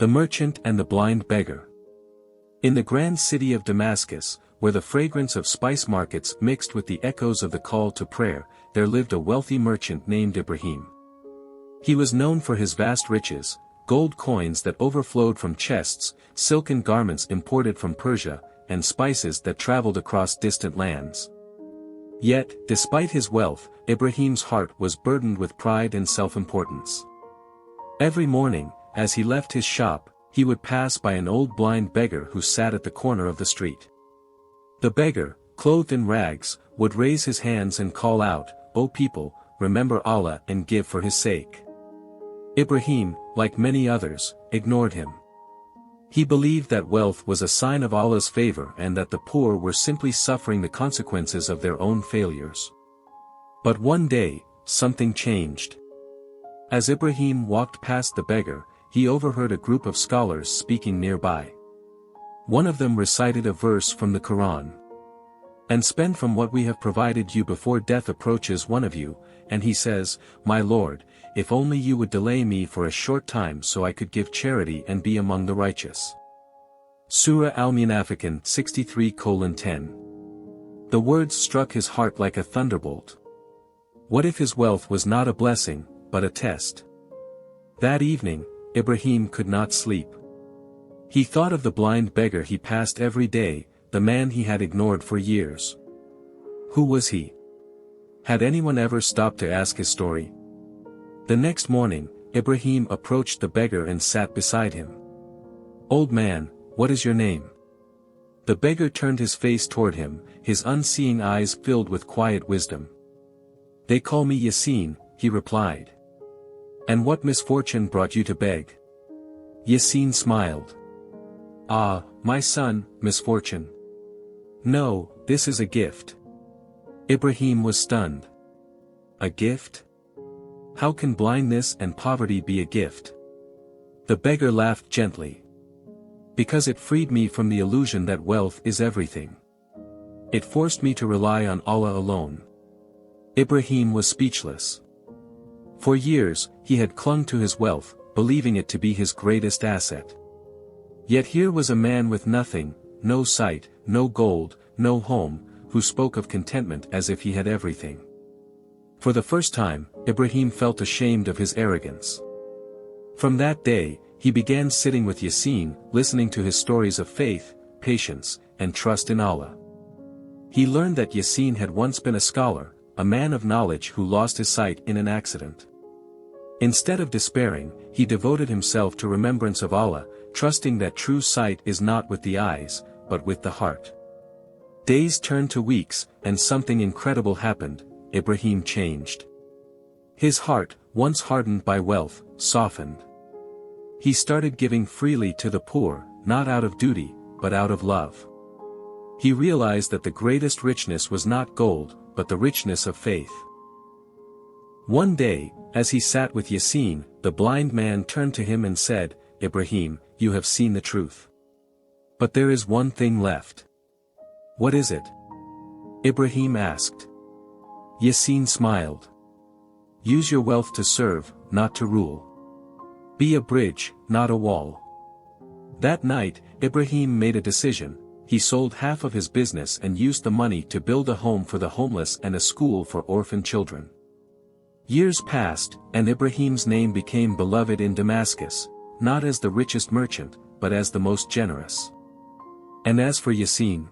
The Merchant and the Blind Beggar. In the grand city of Damascus, where the fragrance of spice markets mixed with the echoes of the call to prayer, there lived a wealthy merchant named Ibrahim. He was known for his vast riches, gold coins that overflowed from chests, silken garments imported from Persia, and spices that traveled across distant lands. Yet, despite his wealth, Ibrahim's heart was burdened with pride and self-importance. Every morning, as he left his shop, he would pass by an old blind beggar who sat at the corner of the street. The beggar, clothed in rags, would raise his hands and call out, "O people, remember Allah and give for his sake." Ibrahim, like many others, ignored him. He believed that wealth was a sign of Allah's favor and that the poor were simply suffering the consequences of their own failures. But one day, something changed. As Ibrahim walked past the beggar, he overheard a group of scholars speaking nearby. One of them recited a verse from the Quran. "And spend from what we have provided you before death approaches one of you, and he says, 'My Lord, if only you would delay me for a short time so I could give charity and be among the righteous.'" Surah Al-Munafiqun 63:10. The words struck his heart like a thunderbolt. What if his wealth was not a blessing, but a test? That evening, Ibrahim could not sleep. He thought of the blind beggar he passed every day, the man he had ignored for years. Who was he? Had anyone ever stopped to ask his story? The next morning, Ibrahim approached the beggar and sat beside him. "Old man, what is your name?" The beggar turned his face toward him, his unseeing eyes filled with quiet wisdom. "They call me Yasin," he replied. "And what misfortune brought you to beg?" Yasin smiled. "Ah, my son, misfortune. No, this is a gift." Ibrahim was stunned. A gift? How can blindness and poverty be a gift? The beggar laughed gently. "Because it freed me from the illusion that wealth is everything. It forced me to rely on Allah alone." Ibrahim was speechless. For years, he had clung to his wealth, believing it to be his greatest asset. Yet here was a man with nothing, no sight, no gold, no home, who spoke of contentment as if he had everything. For the first time, Ibrahim felt ashamed of his arrogance. From that day, he began sitting with Yasin, listening to his stories of faith, patience, and trust in Allah. He learned that Yasin had once been a scholar, a man of knowledge who lost his sight in an accident. Instead of despairing, he devoted himself to remembrance of Allah, trusting that true sight is not with the eyes, but with the heart. Days turned to weeks, and something incredible happened. Ibrahim changed. His heart, once hardened by wealth, softened. He started giving freely to the poor, not out of duty, but out of love. He realized that the greatest richness was not gold, but the richness of faith. One day, as he sat with Yasin, the blind man turned to him and said, "Ibrahim, you have seen the truth. But there is one thing left." "What is it?" Ibrahim asked. Yasin smiled. "Use your wealth to serve, not to rule. Be a bridge, not a wall." That night, Ibrahim made a decision. He sold half of his business and used the money to build a home for the homeless and a school for orphan children. Years passed, and Ibrahim's name became beloved in Damascus, not as the richest merchant, but as the most generous. And as for Yasin,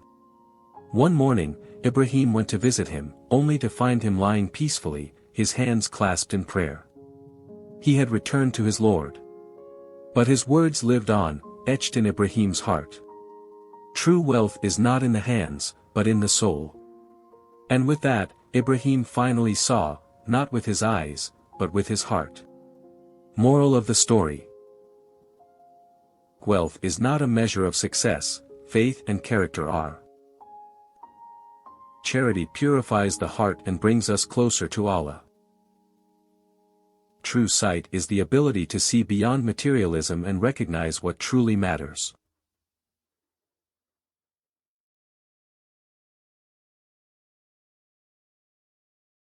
one morning, Ibrahim went to visit him, only to find him lying peacefully, his hands clasped in prayer. He had returned to his Lord. But his words lived on, etched in Ibrahim's heart. True wealth is not in the hands, but in the soul. And with that, Ibrahim finally saw, not with his eyes, but with his heart. Moral of the story: wealth is not a measure of success, faith and character are. Charity purifies the heart and brings us closer to Allah. True sight is the ability to see beyond materialism and recognize what truly matters.